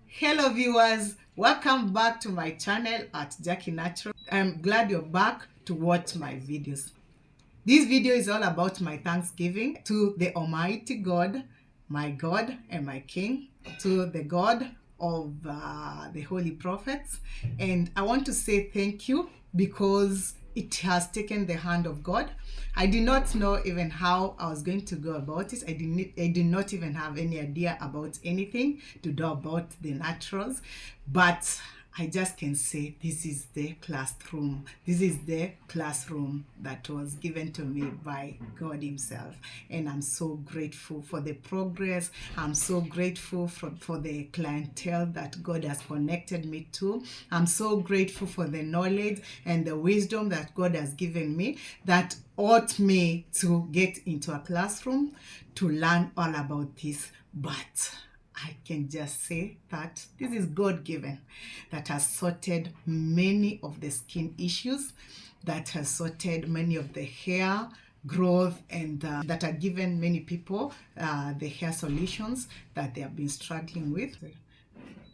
Hello viewers, welcome back to my channel at Jackie Natural. I'm glad you're back to watch my videos. This video is all about my thanksgiving to the Almighty God, my God and my King, to the God of the Holy Prophets. And I want to say thank you because it has taken the hand of God. I did not know even how I was going to go about it. I did not even have any idea about anything to do about the naturals, but I just can say this is the classroom. This is the classroom that was given to me by God Himself. And I'm so grateful for the progress. I'm so grateful for the clientele that God has connected me to. I'm so grateful for the knowledge and the wisdom that God has given me that ought me to get into a classroom to learn all about this. But I can just say that this is God-given, that has sorted many of the skin issues, that has sorted many of the hair growth, and that are given many people the hair solutions that they have been struggling with.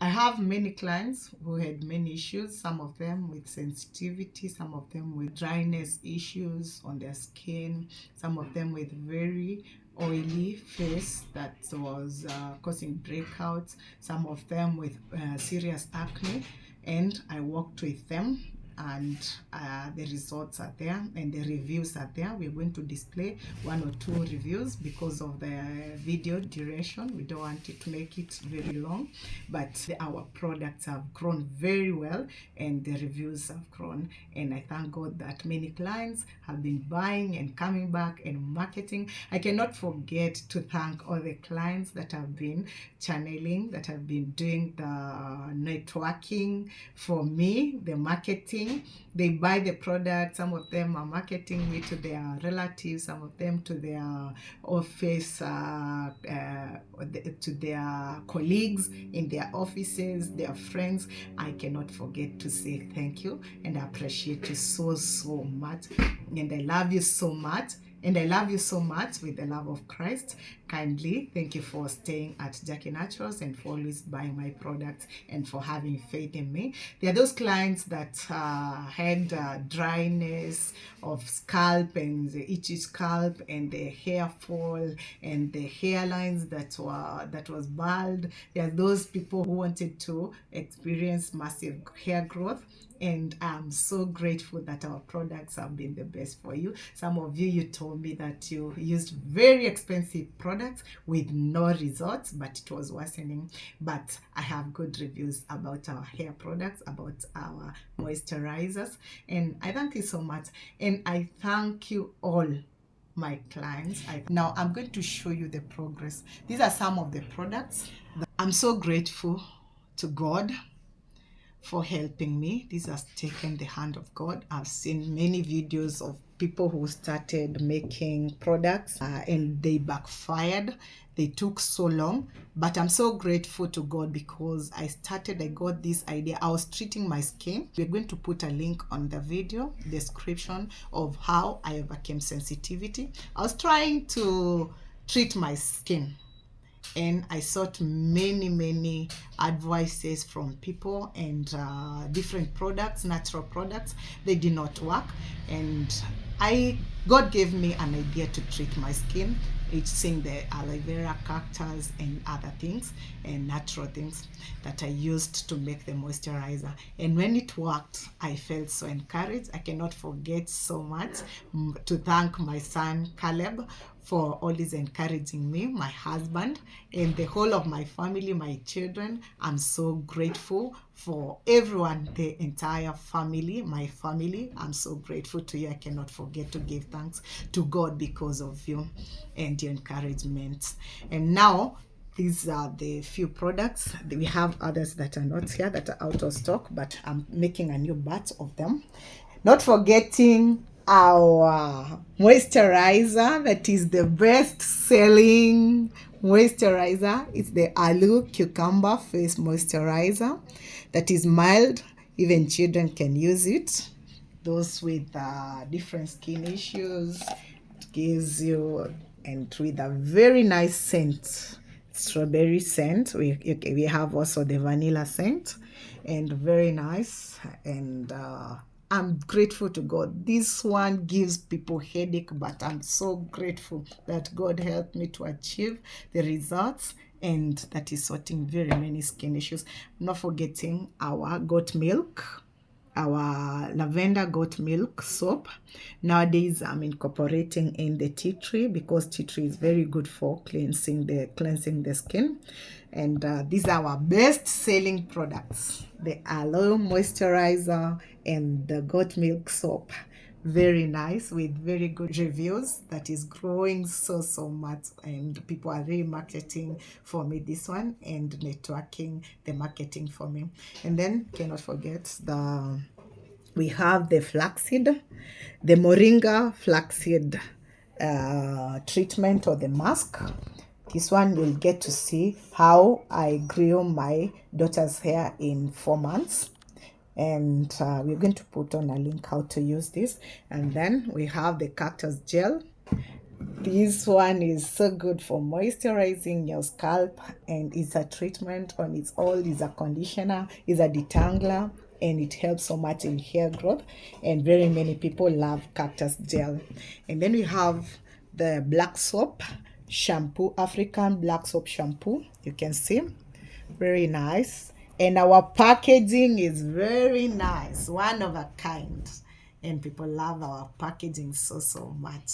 I have many clients who had many issues, some of them with sensitivity, some of them with dryness issues on their skin, some of them with very oily face that was causing breakouts, some of them with serious acne, and I worked with them, and the results are there and the reviews are there. We're going to display one or two reviews because of the video duration. We don't want it to make it very long, but our products have grown very well and the reviews have grown, and I thank God that many clients have been buying and coming back and marketing. I cannot forget to thank all the clients that have been channeling, that have been doing the networking for me, the marketing. They buy the product. Some of them are marketing it to their relatives, some of them to their office, to their colleagues in their offices, their friends. I cannot forget to say thank you, and I appreciate you so much, and I love you so much. And I love you so much with the love of Christ. Kindly, thank you for staying at Jackie Naturals and for always buying my products and for having faith in me. There are those clients that had dryness of scalp and the itchy scalp and the hair fall and the hairlines that was bald. There are those people who wanted to experience massive hair growth. And I'm so grateful that our products have been the best for you. Some of you told me that you used very expensive products with no results, but it was worsening. But I have good reviews about our hair products, about our moisturizers, and I thank you so much. And I thank you all, my clients. Now I'm going to show you the progress. These are some of the products. I'm so grateful to God for helping me. This has taken the hand of God. I've seen many videos of people who started making products and they backfired. They took so long, but I'm so grateful to God because I got this idea. I was treating my skin. We're going to put a link on the video description of how I overcame sensitivity. I was trying to treat my skin, and I sought many advices from people and different products, natural products. They did not work, and God gave me an idea to treat my skin. It's in the aloe vera, cactus, and other things and natural things that I used to make the moisturizer. And when it worked, I felt so encouraged. I cannot forget so much to thank my son Caleb for always encouraging me, my husband, and the whole of my family, my children. I'm so grateful for everyone, the entire family, my family. I'm so grateful to you. I cannot forget to give thanks to God because of you and your encouragement. And now, these are the few products. We have others that are not here, that are out of stock, but I'm making a new batch of them. Not forgetting our moisturizer, that is the best selling moisturizer. It's the aloe cucumber face moisturizer that is mild. Even children can use it. Those with different skin issues, it gives you, and with a very nice scent, strawberry scent. We have also the vanilla scent, and very nice. And I'm grateful to God. This one gives people headache, but I'm so grateful that God helped me to achieve the results, and that is sorting very many skin issues. Not forgetting our goat milk, our lavender goat milk soap. Nowadays I'm incorporating in the tea tree, because tea tree is very good for cleansing the skin. And these are our best selling products: the aloe moisturizer and the goat milk soap. Very nice, with very good reviews, that is growing so much, and people are really marketing for me this one, and networking the marketing for me. And then cannot forget we have the flaxseed, the moringa flaxseed treatment, or the mask. This one you'll get to see how I grew my daughter's hair in 4 months. And we're going to put on a link how to use this. And then we have the cactus gel. This one is so good for moisturizing your scalp, and it's a treatment on its own. It's a conditioner, it's a detangler, and it helps so much in hair growth. And very many people love cactus gel. And then we have the black soap shampoo, African black soap shampoo. You can see, very nice. And our packaging is very nice, one of a kind, and people love our packaging so much.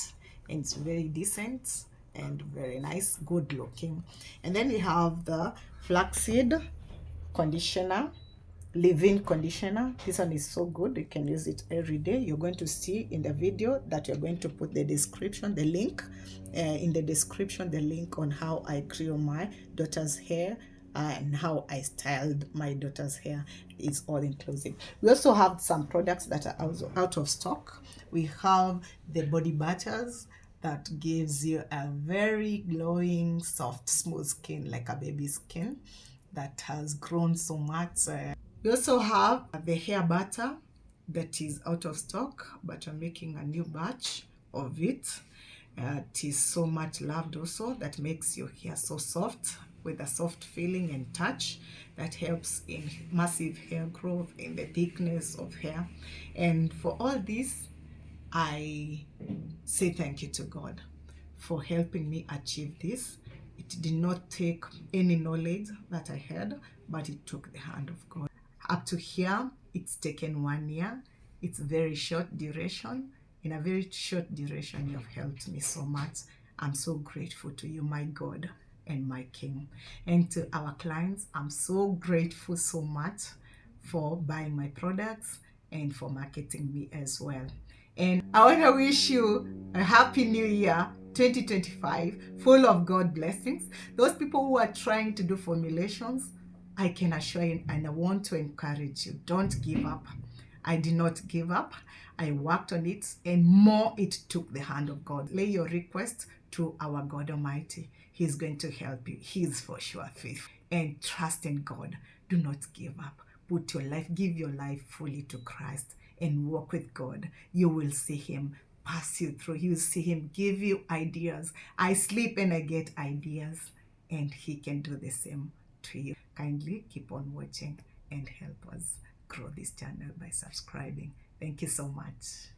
And it's very decent and very nice, good looking. And then we have the flaxseed conditioner, leave-in conditioner. This one is so good, you can use it every day. You're going to see in the video that you're going to put the description, the link in the description, the link on how I grew my daughter's hair and how I styled my daughter's hair. Is all inclusive. We also have some products that are also out of stock. We have the body butters that gives you a very glowing, soft, smooth skin, like a baby skin that has grown so much. We also have the hair butter that is out of stock, but I'm making a new batch of it. It is so much loved also, that makes your hair so soft, with a soft feeling and touch, that helps in massive hair growth, in the thickness of hair. And for all this, I say thank you to God for helping me achieve this. It did not take any knowledge that I had, but it took the hand of God. Up to here, it's taken 1 year. It's very short duration. In a very short duration, you've helped me so much. I'm so grateful to you, my God and my King. And to our clients, I'm so grateful so much for buying my products and for marketing me as well. And I want to wish you a happy new year 2025, full of God blessings. Those people who are trying to do formulations, I can assure you, and I want to encourage you, don't give up. I did not give up. I worked on it, and more, it took the hand of God. Lay your request to our God Almighty. He's going to help you. He's for sure faithful. And trust in God. Do not give up. Put your life, give your life fully to Christ, and walk with God. You will see Him pass you through. You will see Him give you ideas. I sleep and I get ideas, and He can do the same to you. Kindly keep on watching and help us grow this channel by subscribing. Thank you so much.